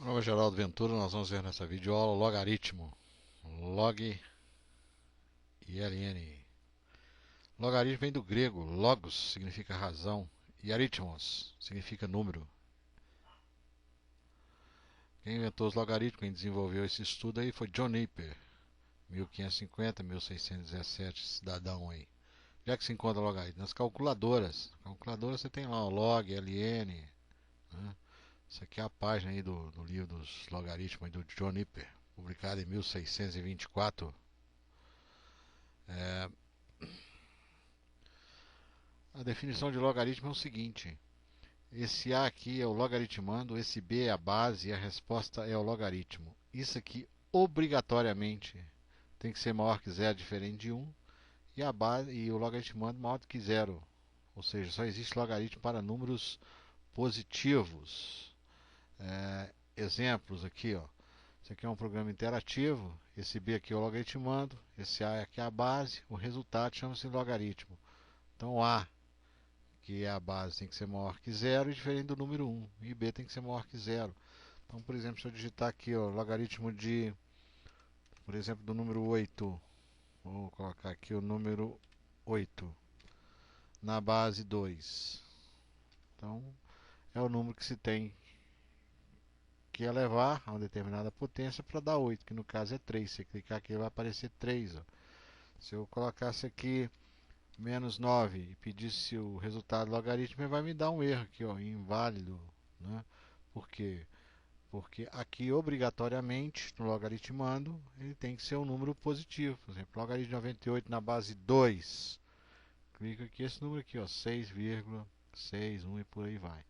Meu nome é Geraldo Ventura, nós vamos ver nessa videoaula logaritmo. Log e ln. Logaritmo vem do grego, logos significa razão e aritmos significa número. Quem inventou os logaritmos, quem desenvolveu esse estudo aí foi John Napier, 1550-1617, cidadão aí. Onde é que se encontra logaritmo? Nas calculadoras. Calculadora você tem lá o log, ln, né? Isso aqui é a página aí do livro dos logaritmos aí do John Napier, publicado em 1624. É, a definição de logaritmo é o seguinte: esse A aqui é o logaritmando, esse B é a base e a resposta é o logaritmo. Isso aqui obrigatoriamente tem que ser maior que zero, diferente de 1, e a base e o logaritmando maior do que zero. Ou seja, só existe logaritmo para números positivos. Exemplos aqui, ó. Isso aqui é um programa interativo. Esse B aqui é o logaritmando, esse A aqui é a base, o resultado chama-se logaritmo. Então A, que é a base, tem que ser maior que zero e diferente do número 1. E B tem que ser maior que zero. Então, por exemplo, se eu digitar aqui, ó, logaritmo de, por exemplo, do número 8, vou colocar aqui o número 8 na base 2. Então, é o número que se tem que elevar a uma determinada potência para dar 8, que no caso é 3. Se você clicar aqui, vai aparecer 3. Ó. Se eu colocasse aqui menos 9 e pedisse o resultado logarítmico, ele vai me dar um erro aqui, ó, inválido, né? Por quê? Porque aqui obrigatoriamente no logaritmando ele tem que ser um número positivo. Por exemplo, logaritmo de 98 na base 2. Clica aqui, esse número aqui, ó, 6,61 e por aí vai.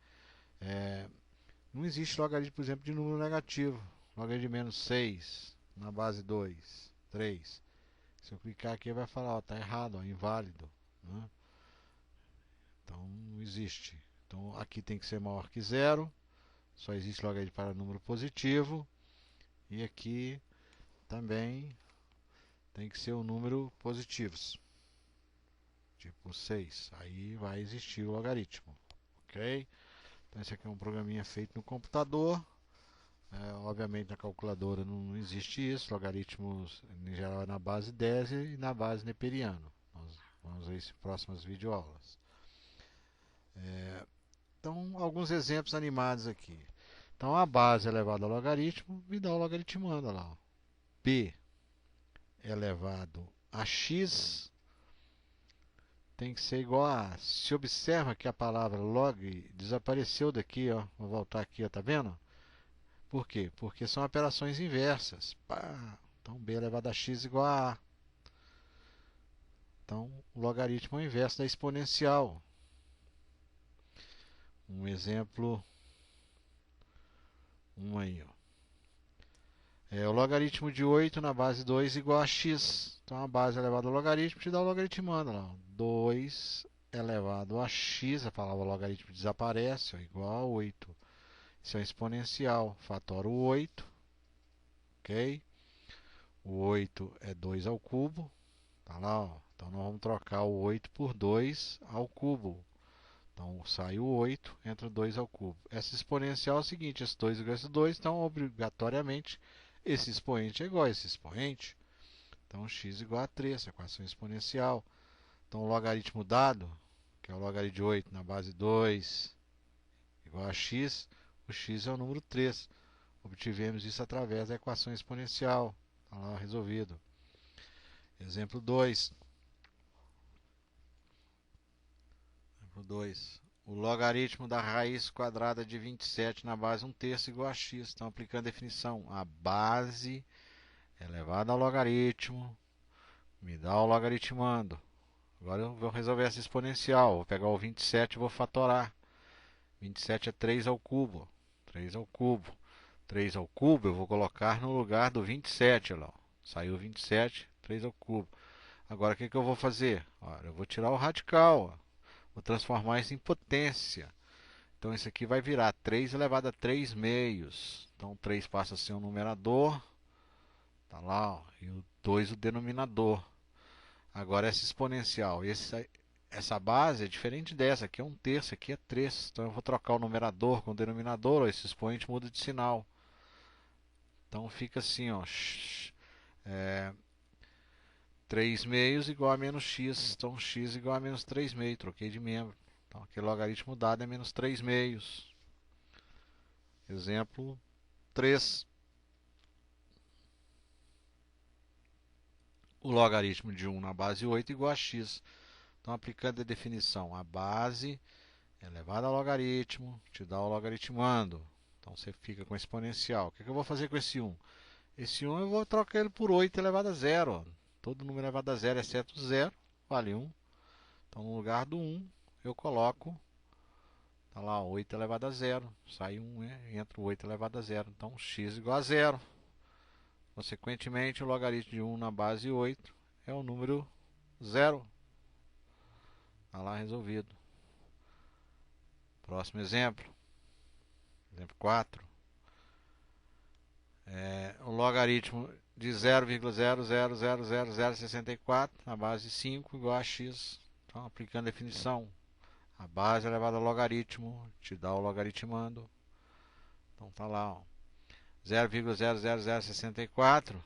Não existe logaritmo, por exemplo, de número negativo. Logaritmo de menos 6 na base 2, 3. Se eu clicar aqui, vai falar, ó, tá errado, ó, inválido, né? Então não existe. Então aqui tem que ser maior que zero. Só existe logaritmo para número positivo. E aqui também tem que ser um número positivo. Tipo 6. Aí vai existir o logaritmo. Ok? Então esse aqui é um programinha feito no computador. Obviamente na calculadora não existe isso. Logaritmos em geral é na base 10 e na base neperiano. Nós vamos ver isso em próximas videoaulas. Então, alguns exemplos animados aqui. Então, a base elevado ao logaritmo me dá o logaritmando lá. Ó. B elevado a x tem que ser igual a... Se observa que a palavra log desapareceu daqui, ó. Vou voltar aqui, ó, tá vendo? Por quê? Porque são operações inversas. Pá. Então, b elevado a x igual a a. Então, o logaritmo é o inverso da exponencial. Um exemplo, aí, ó. O logaritmo de 8 na base 2 igual a x. Então a base elevado ao logaritmo te dá o logaritmando lá. 2 elevado a x, a palavra logaritmo desaparece, ó, igual a 8. Isso é exponencial. Fatora o 8. Ok? O 8 é 2 ao cubo. Tá lá, ó. Então nós vamos trocar o 8 por 2 ao cubo. Então sai o 8, entra o 2 ao cubo. Essa exponencial é o seguinte, esse 2 igual a esse 2, então obrigatoriamente esse expoente é igual a esse expoente. Então x igual a 3, equação exponencial. Então o logaritmo dado, que é o logaritmo de 8 na base 2, igual a x, o x é o número 3. Obtivemos isso através da equação exponencial. Está lá resolvido. Exemplo 2. Exemplo 2. O logaritmo da raiz quadrada de 27 na base 1/3 igual a x. Então, aplicando a definição, a base elevada ao logaritmo me dá o logaritmando. Agora eu vou resolver essa exponencial. Vou pegar o 27 e vou fatorar. 27 é 3 ao cubo. 3 ao cubo. 3 ao cubo eu vou colocar no lugar do 27. Lá, ó. Saiu 27, 3 ao cubo. Agora o que eu vou fazer? Olha, eu vou tirar o radical. Ó. Vou transformar isso em potência. Então isso aqui vai virar 3 elevado a 3 meios. Então 3 passa a ser um numerador. Tá lá, ó, e o 2 o denominador. Agora essa exponencial, essa base é diferente dessa, aqui é 1/3, aqui é 3. Então eu vou trocar o numerador com o denominador, ó, esse expoente muda de sinal. Então fica assim, ó, 3 meios igual a menos x. Então x igual a menos 3 meios. Troquei de membro. Então aquele logaritmo dado é menos 3 meios. Exemplo 3. O logaritmo de 1 na base 8 igual a x. Então aplicando a definição, a base elevado ao logaritmo te dá o logaritmando. Então você fica com exponencial. O que eu vou fazer com esse 1? Esse 1 eu vou trocar ele por 8 elevado a zero. Todo número elevado a zero, exceto 0, vale 1. Então no lugar do 1 eu coloco, tá lá, 8 elevado a zero. Sai 1, entra o 8 elevado a zero. Então x igual a zero. Consequentemente, o logaritmo de 1 na base 8 é o número 0. Está lá resolvido. Próximo exemplo. Exemplo 4. O logaritmo de 0,0000064 na base 5 igual a x. Então, aplicando a definição, a base elevada ao logaritmo te dá o logaritmando. Então, está lá, ó, 0,00064,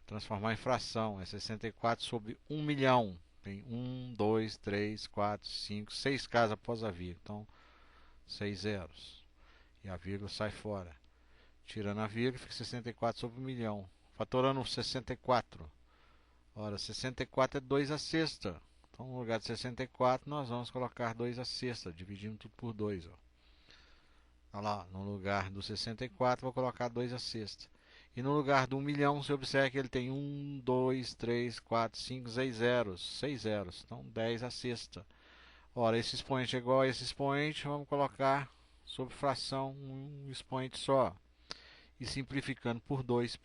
transformar em fração, é 64 sobre 1 milhão. Tem 1, 2, 3, 4, 5, 6 casas após a vírgula. Então, 6 zeros. E a vírgula sai fora. Tirando a vírgula, fica 64 sobre 1 milhão. Fatorando 64. Ora, 64 é 2 a sexta. Então, no lugar de 64, nós vamos colocar 2 a sexta. Dividindo tudo por 2. Ó. Olha lá, no lugar do 64, vou colocar 2 a sexta. E no lugar do 1 milhão, você observa que ele tem 1, 2, 3, 4, 5, 6 zeros. 6 zeros. Então, 10 a sexta. Ora, esse expoente é igual a esse expoente, vamos colocar sobre fração um expoente só. E simplificando por 2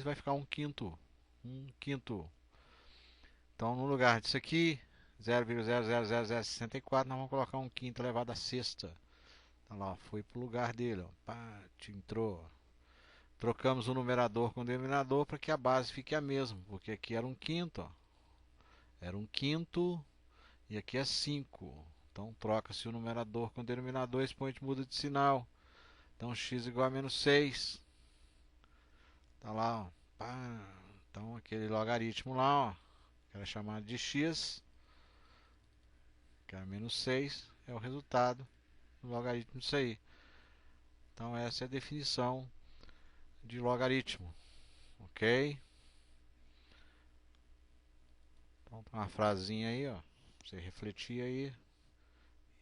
vai ficar 1 quinto. 1 quinto. Então, no lugar disso aqui, 0,00064, nós vamos colocar 1 quinto elevado a sexta. Então, lá, foi para o lugar dele. Ó. Pá, entrou. Trocamos o numerador com o denominador para que a base fique a mesma. Porque aqui era 1 quinto. Ó. Era 1 quinto e aqui é 5. Então, troca-se o numerador com o denominador, o expoente muda de sinal. Então, x igual a menos 6. Tá lá, ó. Pá. Então, aquele logaritmo lá, ó, que era chamado de x, que era menos 6, é o resultado do logaritmo disso aí. Então, essa é a definição de logaritmo. Ok? Então, tem uma frasinha aí, ó, pra você refletir aí.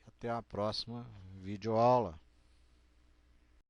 E até a próxima videoaula.